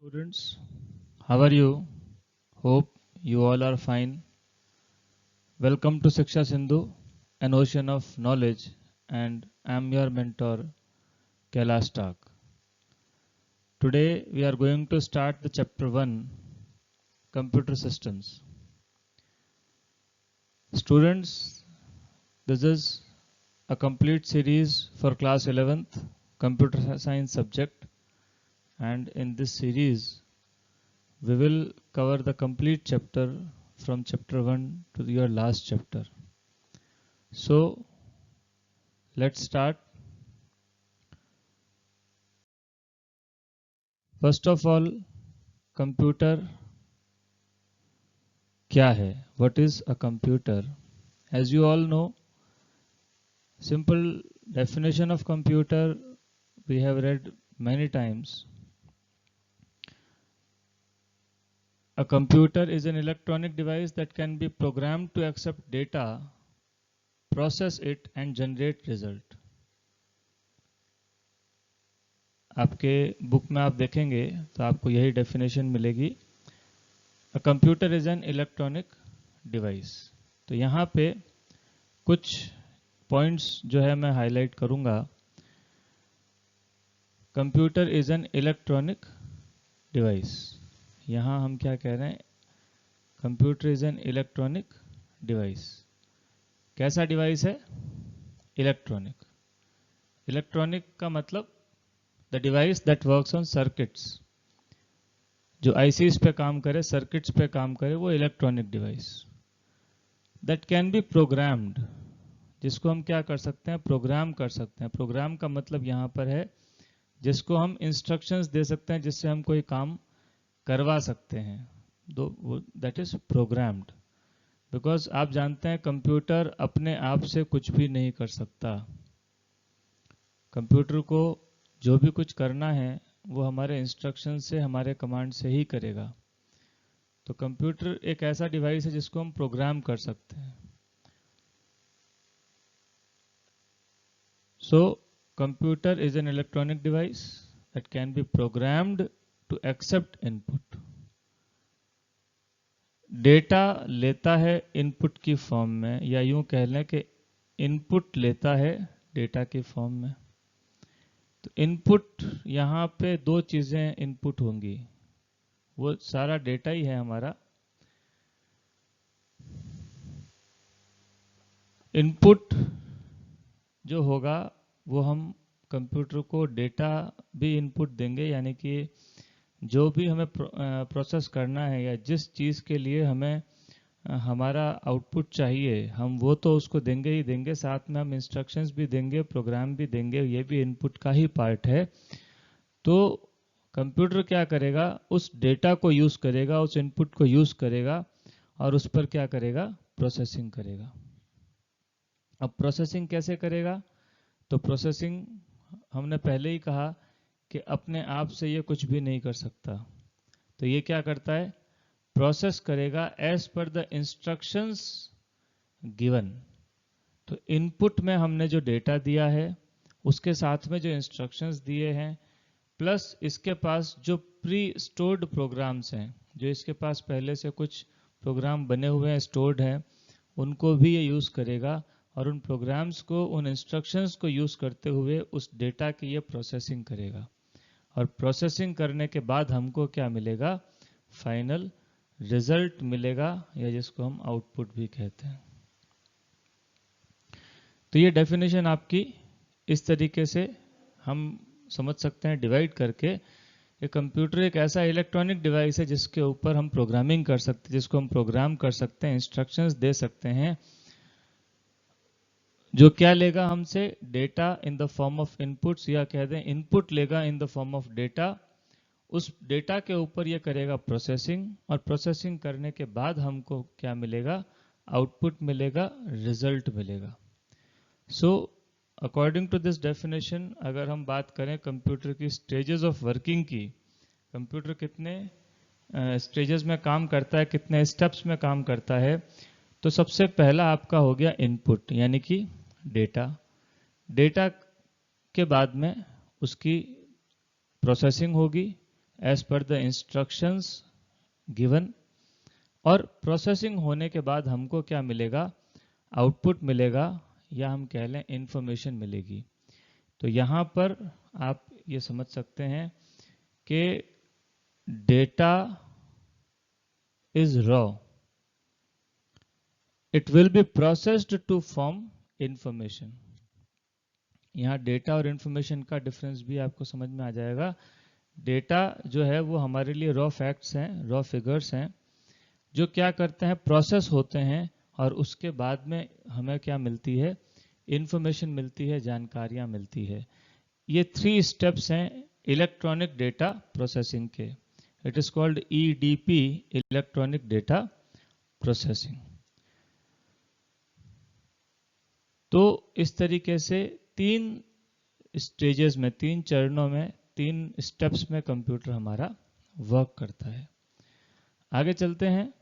Students, how are you? Hope you all are fine. Welcome to Shiksha Sindhu, an ocean of knowledge, and I'm your mentor, Kailash Tak. Today we are going to start the chapter 1, Computer Systems. Students, this is a complete series for class 11th computer science subject, and in this series we will cover the complete chapter from chapter 1 to your last chapter. So let's start. First of all, computer क्या है? What is a computer? As you all know, simple definition of computer we have read many times. A computer is an electronic device that can be programmed to accept data, process it and generate result. आपके book में आप देखेंगे तो आपको यही definition मिलेगी. A computer is an electronic device. तो यहाँ पे कुछ पॉइंट्स जो है मैं हाईलाइट करूँगा. Computer is an electronic device. यहाँ हम क्या कह रहे हैं? Computer is an electronic device. कैसा डिवाइस है? इलेक्ट्रॉनिक. इलेक्ट्रॉनिक का मतलब the device that works on circuits. जो आईसीज पे काम करे, सर्किट्स पे काम करे, वो electronic device. That can be programmed. जिसको हम क्या कर सकते हैं? प्रोग्राम कर सकते हैं. प्रोग्राम का मतलब यहाँ पर है जिसको हम इंस्ट्रक्शंस दे सकते हैं, जिससे हम कोई काम करवा सकते हैं. That is programmed. बिकॉज आप जानते हैं कंप्यूटर अपने आप से कुछ भी नहीं कर सकता. कंप्यूटर को जो भी कुछ करना है वो हमारे इंस्ट्रक्शन से, हमारे कमांड से ही करेगा. तो कंप्यूटर एक ऐसा डिवाइस है जिसको हम प्रोग्राम कर सकते हैं. So, computer is an electronic device that can be programmed to accept input. Data लेता है इनपुट की फॉर्म में, या यूं कह लें कि इनपुट लेता है डेटा की फॉर्म में. तो इनपुट यहाँ पे दो चीजें इनपुट होंगी. वो सारा डेटा ही है हमारा. इनपुट जो होगा वो हम कंप्यूटर को डेटा भी इनपुट देंगे, यानी कि जो भी हमें प्रोसेस करना है या जिस चीज़ के लिए हमें हमारा आउटपुट चाहिए, हम वो तो उसको देंगे ही देंगे. साथ में हम इंस्ट्रक्शंस भी देंगे, प्रोग्राम भी देंगे. ये भी इनपुट का ही पार्ट है. तो कंप्यूटर क्या करेगा? उस डेटा को यूज़ करेगा, उस इनपुट को यूज़ करेगा और उस पर क्या करेगा? प्रोसेसिंग करेगा. अब प्रोसेसिंग कैसे करेगा? तो प्रोसेसिंग हमने पहले ही कहा कि अपने आप से ये कुछ भी नहीं कर सकता. तो ये क्या करता है? प्रोसेस करेगा as per the instructions given. तो इनपुट में हमने जो डेटा दिया है उसके साथ में जो इंस्ट्रक्शंस दिए हैं, प्लस इसके पास जो प्री स्टोर्ड प्रोग्राम्स हैं, जो इसके पास पहले से कुछ प्रोग्राम बने हुए हैं, स्टोर्ड हैं, उनको भी ये यूज़ करेगा. और उन प्रोग्राम्स को, उन इंस्ट्रक्शंस को यूज़ करते हुए उस डेटा की ये प्रोसेसिंग करेगा. और प्रोसेसिंग करने के बाद हमको क्या मिलेगा? फाइनल रिजल्ट मिलेगा, या जिसको हम आउटपुट भी कहते हैं. तो ये डेफिनेशन आपकी इस तरीके से हम समझ सकते हैं डिवाइड करके. ये कंप्यूटर एक ऐसा इलेक्ट्रॉनिक डिवाइस है जिसके ऊपर हम प्रोग्रामिंग कर सकते हैं, जिसको हम प्रोग्राम कर सकते हैं, इंस्ट्रक्शंस दे सकते हैं. जो क्या लेगा हमसे? Data in the form of inputs, या कह दें इनपुट लेगा in the form of data. उस डेटा के ऊपर ये करेगा प्रोसेसिंग, और प्रोसेसिंग करने के बाद हमको क्या मिलेगा? आउटपुट मिलेगा, रिजल्ट मिलेगा. So according to this definition, अगर हम बात करें कंप्यूटर की स्टेजेस ऑफ वर्किंग की, कंप्यूटर कितने स्टेजेस में काम करता है, कितने स्टेप्स में काम करता है, तो सबसे पहला आपका हो गया इनपुट, यानी कि डेटा. डेटा के बाद में उसकी प्रोसेसिंग होगी, as per the instructions given, और प्रोसेसिंग होने के बाद हमको क्या मिलेगा, आउटपुट मिलेगा, या हम कह लें इंफॉर्मेशन मिलेगी। तो यहाँ पर आप ये समझ सकते हैं कि data is raw, it will be processed to form information. यहाँ डेटा और इंफॉर्मेशन का डिफरेंस भी आपको समझ में आ जाएगा। डेटा जो है वो हमारे लिए रॉ फैक्ट्स हैं, रॉ फिगर्स हैं, जो क्या करते हैं, प्रोसेस होते हैं, और उसके बाद में हमें क्या मिलती है, इंफॉर्मेशन मिलती है, जानकारियाँ मिलती है। ये 3 स्टेप्स हैं इलेक्ट्रॉनिक डेटा प्रोसेसिंग के। It is called EDP, electronic data processing. तो इस तरीके से 3 स्टेजेस में, 3 चरणों में, 3 स्टेप्स में कंप्यूटर हमारा वर्क करता है। आगे चलते हैं।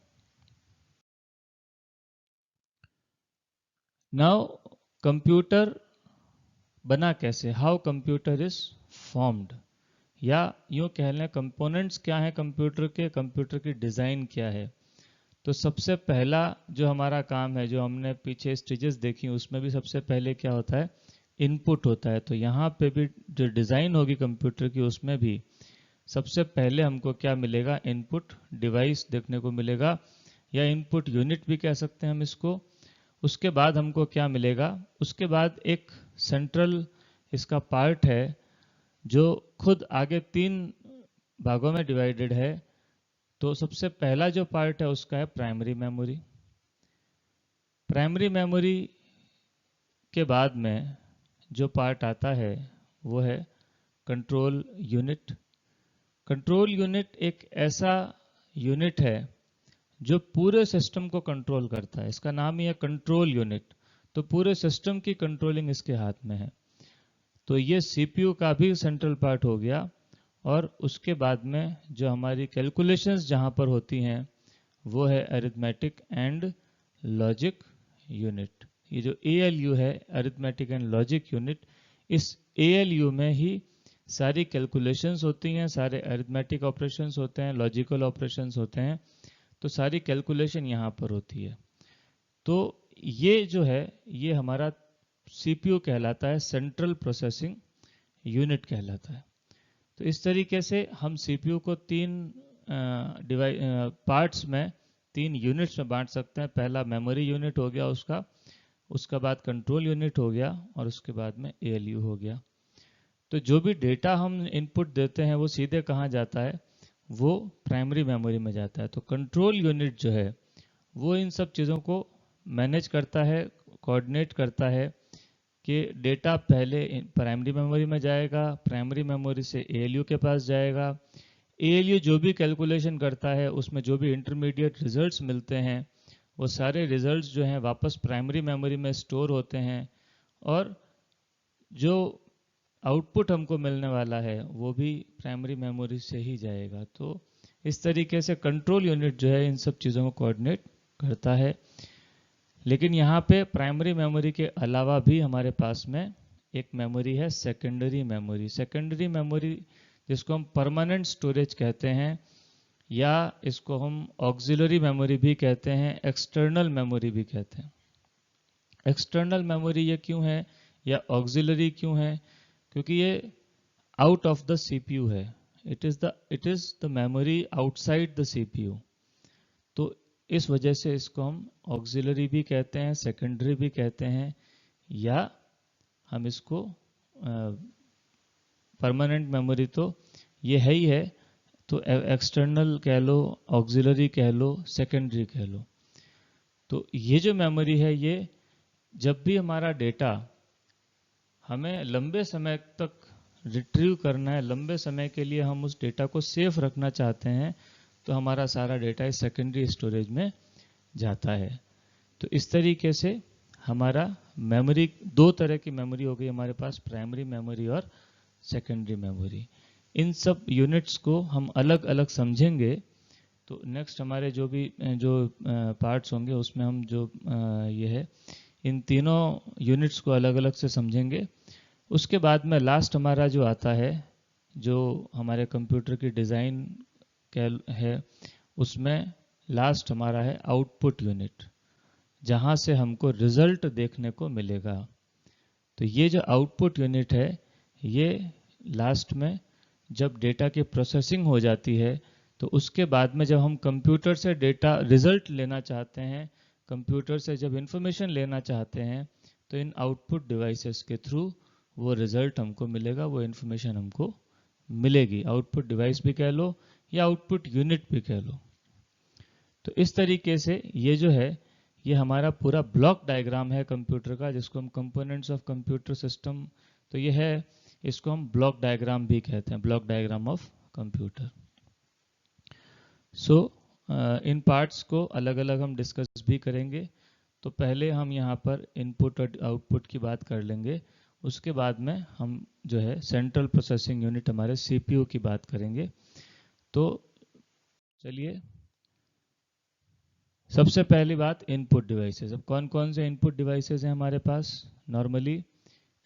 नाउ कंप्यूटर बना कैसे, हाउ कंप्यूटर इज फॉर्म्ड, या यूं कह लें कंपोनेंट्स क्या हैं कंप्यूटर के, कंप्यूटर की डिज़ाइन क्या है। तो सबसे पहला जो हमारा काम है, जो हमने पीछे स्टेजेस देखी उसमें भी सबसे पहले क्या होता है, इनपुट होता है। तो यहाँ पे भी जो डिज़ाइन होगी कंप्यूटर की उसमें भी सबसे पहले हमको क्या मिलेगा, इनपुट डिवाइस देखने को मिलेगा, या इनपुट यूनिट भी कह सकते हैं हम इसको। उसके बाद हमको क्या मिलेगा, उसके बाद एक सेंट्रल इसका पार्ट है जो खुद आगे 3 भागों में डिवाइडेड है। तो सबसे पहला जो पार्ट है उसका है प्राइमरी मेमोरी। प्राइमरी मेमोरी के बाद में जो पार्ट आता है वो है कंट्रोल यूनिट। कंट्रोल यूनिट एक ऐसा यूनिट है जो पूरे सिस्टम को कंट्रोल करता है, इसका नाम ही है कंट्रोल यूनिट। तो पूरे सिस्टम की कंट्रोलिंग इसके हाथ में है। तो ये CPU का भी सेंट्रल पार्ट हो गया। और उसके बाद में जो हमारी कैलकुलेशंस जहाँ पर होती हैं वो है अरिथमेटिक एंड लॉजिक यूनिट। ये जो ALU है, अरिथमेटिक एंड लॉजिक यूनिट, इस ALU में ही सारी कैलकुलेशंस होती हैं, सारे अरिथमेटिक ऑपरेशंस होते हैं, लॉजिकल ऑपरेशंस होते हैं। तो सारी कैलकुलेशन यहाँ पर होती है। तो ये जो है ये हमारा CPU कहलाता है, सेंट्रल प्रोसेसिंग यूनिट कहलाता है। तो इस तरीके से हम CPU को 3 पार्ट्स में, 3 यूनिट्स में बांट सकते हैं। पहला मेमोरी यूनिट हो गया उसका, उसका बाद कंट्रोल यूनिट हो गया, और उसके बाद में ALU हो गया। तो जो भी डेटा हम इनपुट देते हैं वो सीधे कहाँ जाता है, वो प्राइमरी मेमोरी में जाता है। तो कंट्रोल यूनिट जो है वो इन सब चीज़ों को मैनेज करता है, कोऑर्डिनेट करता है कि डेटा पहले प्राइमरी मेमोरी में जाएगा, प्राइमरी मेमोरी से ALU के पास जाएगा, ALU जो भी कैलकुलेशन करता है उसमें जो भी इंटरमीडिएट रिजल्ट्स मिलते हैं वो सारे रिजल्ट्स जो हैं वापस प्राइमरी मेमोरी में स्टोर होते हैं, और जो आउटपुट हमको मिलने वाला है वो भी प्राइमरी मेमोरी से ही जाएगा। तो इस तरीके से कंट्रोल यूनिट जो है इन सब चीज़ों को कोऑर्डिनेट करता है। लेकिन यहाँ पे प्राइमरी मेमोरी के अलावा भी हमारे पास में एक मेमोरी है, सेकेंडरी मेमोरी। सेकेंडरी मेमोरी जिसको हम परमानेंट स्टोरेज कहते हैं, या इसको हम ऑक्सिलरी मेमोरी भी कहते हैं, एक्सटर्नल मेमोरी भी कहते हैं। एक्सटर्नल मेमोरी ये क्यों है या ऑक्सिलरी क्यों है, क्योंकि ये आउट ऑफ द CPU है। It is the memory outside the CPU। तो इस वजह से इसको हम ऑक्सिलरी भी कहते हैं, सेकेंडरी भी कहते हैं, या हम इसको परमानेंट मेमोरी तो ये है ही है, तो एक्सटर्नल कह लो, ऑक्सिलरी कह लो, सेकेंडरी कह लो। तो ये जो मेमोरी है ये जब भी हमारा डेटा हमें लंबे समय तक रिट्रीव करना है, लंबे समय के लिए हम उस डेटा को सेफ रखना चाहते हैं, तो हमारा सारा डेटा इस सेकेंडरी स्टोरेज में जाता है। तो इस तरीके से हमारा मेमोरी, 2 तरह की मेमोरी हो गई हमारे पास, प्राइमरी मेमोरी और सेकेंडरी मेमोरी। इन सब यूनिट्स को हम अलग अलग समझेंगे। तो नेक्स्ट हमारे जो पार्ट्स होंगे उसमें हम जो ये है इन तीनों यूनिट्स को अलग अलग से समझेंगे। उसके बाद में लास्ट हमारा जो आता है जो हमारे कंप्यूटर की डिज़ाइन है उसमें लास्ट हमारा है आउटपुट यूनिट, जहाँ से हमको रिजल्ट देखने को मिलेगा। तो ये जो आउटपुट यूनिट है ये लास्ट में जब डेटा की प्रोसेसिंग हो जाती है तो उसके बाद में जब हम कंप्यूटर से डेटा रिजल्ट लेना चाहते हैं, कंप्यूटर से जब इंफॉर्मेशन लेना चाहते हैं, तो इन आउटपुट डिवाइसेस के थ्रू वो रिजल्ट हमको मिलेगा, वो इंफॉर्मेशन हमको मिलेगी। आउटपुट डिवाइस भी कह लो या आउटपुट यूनिट भी कह लो। तो इस तरीके से ये जो है ये हमारा पूरा ब्लॉक डायग्राम है कंप्यूटर का, जिसको हम कंपोनेंट्स ऑफ कंप्यूटर सिस्टम, तो ये है, इसको हम ब्लॉक डायग्राम भी कहते हैं, block diagram of computer. So in parts को अलग अलग हम डिस्कस भी करेंगे। तो पहले हम यहाँ पर इनपुट और आउटपुट की बात कर लेंगे, उसके बाद में हम जो है सेंट्रल प्रोसेसिंग यूनिट हमारे सीपीयू की बात करेंगे। तो चलिए, सबसे पहली बात इनपुट डिवाइसेस। अब कौन कौन से इनपुट डिवाइसेस हैं हमारे पास? नॉर्मली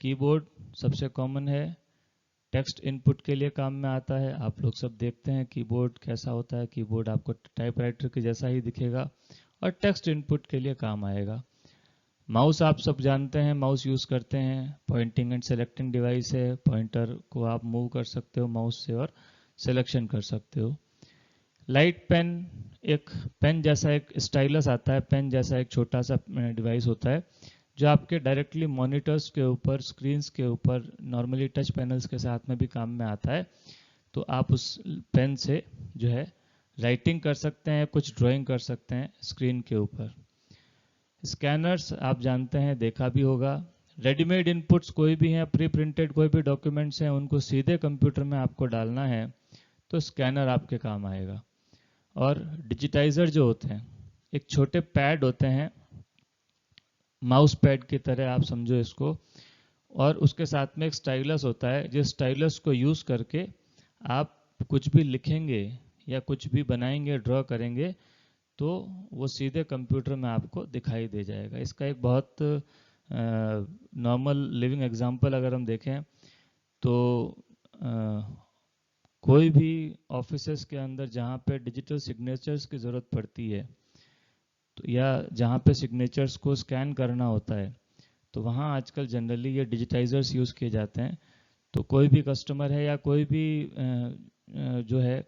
कीबोर्ड सबसे कॉमन है, टेक्स्ट इनपुट के लिए काम में आता है। आप लोग सब देखते हैं कीबोर्ड कैसा होता है, कीबोर्ड आपको टाइपराइटर के जैसा ही दिखेगा और टेक्स्ट इनपुट के लिए काम आएगा। माउस आप सब जानते हैं, माउस यूज़ करते हैं, पॉइंटिंग एंड सेलेक्टिंग डिवाइस है, पॉइंटर को आप मूव कर सकते हो माउस से और सिलेक्शन कर सकते हो। लाइट पेन, एक पेन जैसा एक स्टाइलस आता है, पेन जैसा एक छोटा सा डिवाइस होता है जो आपके डायरेक्टली मॉनिटर्स के ऊपर, स्क्रीन्स के ऊपर, नॉर्मली टच पैनल्स के साथ में भी काम में आता है। तो आप उस पेन से जो है राइटिंग कर सकते हैं, कुछ ड्राइंग कर सकते हैं स्क्रीन के ऊपर। स्कैनर्स आप जानते हैं, देखा भी होगा। रेडीमेड इनपुट्स कोई भी हैं, प्री प्रिंटेड कोई भी डॉक्यूमेंट्स हैं, उनको सीधे कंप्यूटर में आपको डालना है तो स्कैनर आपके काम आएगा। और डिजिटाइजर जो होते हैं, एक छोटे पैड होते हैं, माउस पैड की तरह आप समझो इसको, और उसके साथ में एक स्टाइलस होता है, जिस स्टाइलस को यूज़ करके आप कुछ भी लिखेंगे या कुछ भी बनाएंगे, ड्रॉ करेंगे, तो वो सीधे कंप्यूटर में आपको दिखाई दे जाएगा। इसका एक बहुत नॉर्मल लिविंग एग्जांपल अगर हम देखें तो कोई भी ऑफिसेस के अंदर जहाँ पे डिजिटल सिग्नेचर्स की ज़रूरत पड़ती है, तो या जहाँ पे सिग्नेचर्स को स्कैन करना होता है, तो वहाँ आजकल जनरली ये डिजिटाइजर्स यूज़ किए जाते हैं। तो कोई भी कस्टमर है या कोई भी जो है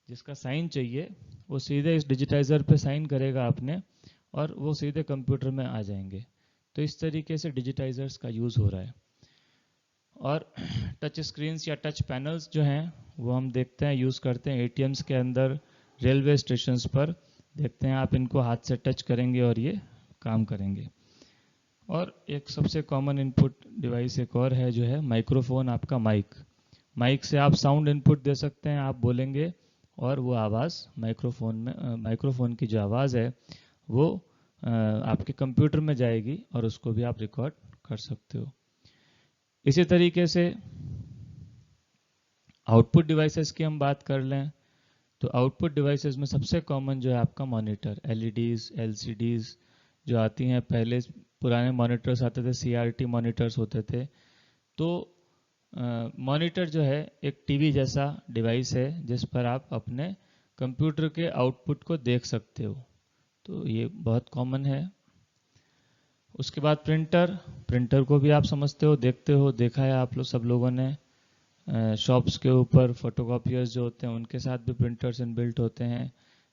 जिसका साइन चाहिए, वो सीधे इस डिजिटाइजर पे साइन करेगा आपने और वो सीधे कंप्यूटर में आ जाएंगे। तो इस तरीके से डिजिटाइजर्स का यूज़ हो रहा है। और टच स्क्रीन्स या टच पैनल्स जो हैं वो हम देखते हैं, यूज़ करते हैं एटीएम्स के अंदर, रेलवे स्टेशंस पर देखते हैं, आप इनको हाथ से टच करेंगे और ये काम करेंगे। और एक सबसे कॉमन इनपुट डिवाइस एक और है जो है माइक्रोफोन, आपका माइक। माइक से आप साउंड इनपुट दे सकते हैं, आप बोलेंगे और वो आवाज़ माइक्रोफोन में, माइक्रोफोन की जो आवाज़ है वो आपके कंप्यूटर में जाएगी और उसको भी आप रिकॉर्ड कर सकते हो। इसी तरीके से आउटपुट डिवाइसेस की हम बात कर लें तो आउटपुट डिवाइसेस में सबसे कॉमन जो है आपका मॉनिटर, एलईडीज, एलसीडीज जो आती हैं। पहले पुराने मॉनिटर्स आते थे, सीआरटी मॉनिटर्स होते थे। तो मॉनिटर जो है एक टीवी जैसा डिवाइस है जिस पर आप अपने कंप्यूटर के आउटपुट को देख सकते हो। तो ये बहुत कॉमन है। उसके बाद प्रिंटर, प्रिंटर को भी आप समझते हो, देखते हो, देखा है आप लोग सब लोगों ने। शॉप्स के ऊपर फोटोकॉपियर्स जो होते हैं उनके साथ भी प्रिंटर्स इनबिल्ट होते हैं,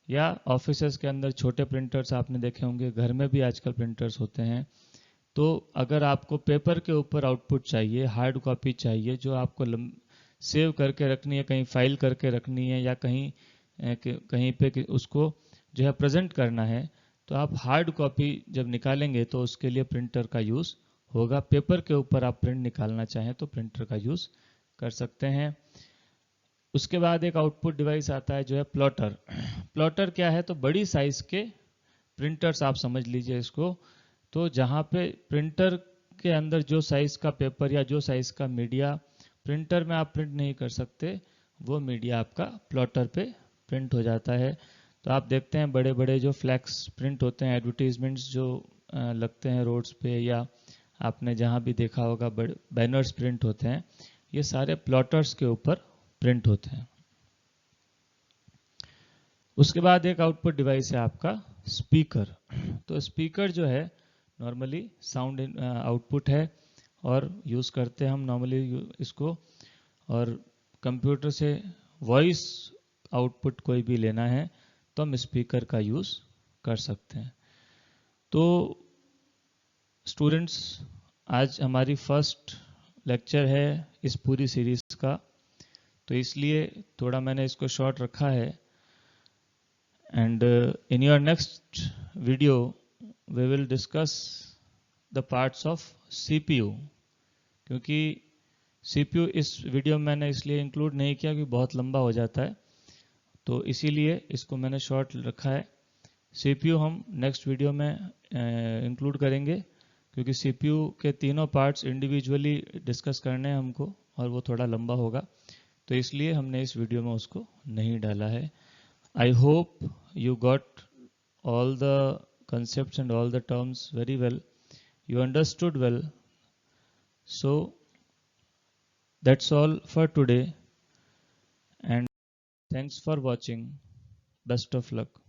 या ऑफिसेस के अंदर छोटे प्रिंटर्स आपने देखे होंगे, घर में भी आजकल प्रिंटर्स होते हैं। तो अगर आपको पेपर के ऊपर आउटपुट चाहिए, हार्ड कॉपी चाहिए जो आपको सेव करके रखनी है, कहीं फाइल करके रखनी है, या कहीं पे उसको जो है प्रेजेंट करना है, तो आप हार्ड कॉपी जब निकालेंगे तो उसके लिए प्रिंटर का यूज़ होगा। पेपर के ऊपर आप प्रिंट निकालना चाहें तो प्रिंटर का यूज़ कर सकते हैं। उसके बाद एक आउटपुट डिवाइस आता है जो है प्लॉटर। प्लॉटर क्या है? तो बड़ी साइज के प्रिंटर्स आप समझ लीजिए इसको। तो जहाँ पे प्रिंटर के अंदर जो साइज का पेपर या जो साइज का मीडिया प्रिंटर में आप प्रिंट नहीं कर सकते, वो मीडिया आपका प्लॉटर पे प्रिंट हो जाता है। तो आप देखते हैं बड़े बड़े जो फ्लैक्स प्रिंट होते हैं, एडवर्टीजमेंट्स जो लगते हैं रोड्स पे, या आपने जहाँ भी देखा होगा बड़े बैनर्स प्रिंट होते हैं, ये सारे प्लॉटर्स के ऊपर प्रिंट होते हैं। उसके बाद एक आउटपुट डिवाइस है आपका स्पीकर। तो स्पीकर जो है नॉर्मली साउंड आउटपुट है और यूज़ करते हैं हम नॉर्मली इसको। और कंप्यूटर से वॉइस आउटपुट कोई भी लेना है तो हम स्पीकर का यूज़ कर सकते हैं। तो स्टूडेंट्स, आज हमारी फर्स्ट लेक्चर है इस पूरी सीरीज़ का, तो इसलिए थोड़ा मैंने इसको शॉर्ट रखा है। And in your next video we will discuss the parts of CPU, क्योंकि सीपीयू इस वीडियो में मैंने इसलिए इंक्लूड नहीं किया कि बहुत लंबा हो जाता है, तो इसीलिए इसको मैंने शॉर्ट रखा है। सीपीयू हम नेक्स्ट वीडियो में इंक्लूड करेंगे, क्योंकि सीपीयू के तीनों पार्ट्स इंडिविजुअली डिस्कस करने हैं हमको और वो थोड़ा लंबा होगा, तो इसलिए हमने इस वीडियो में उसको नहीं डाला है। I hope you got all the concepts and all the terms very well. You understood well. So that's all for today, and thanks for watching. Best of luck.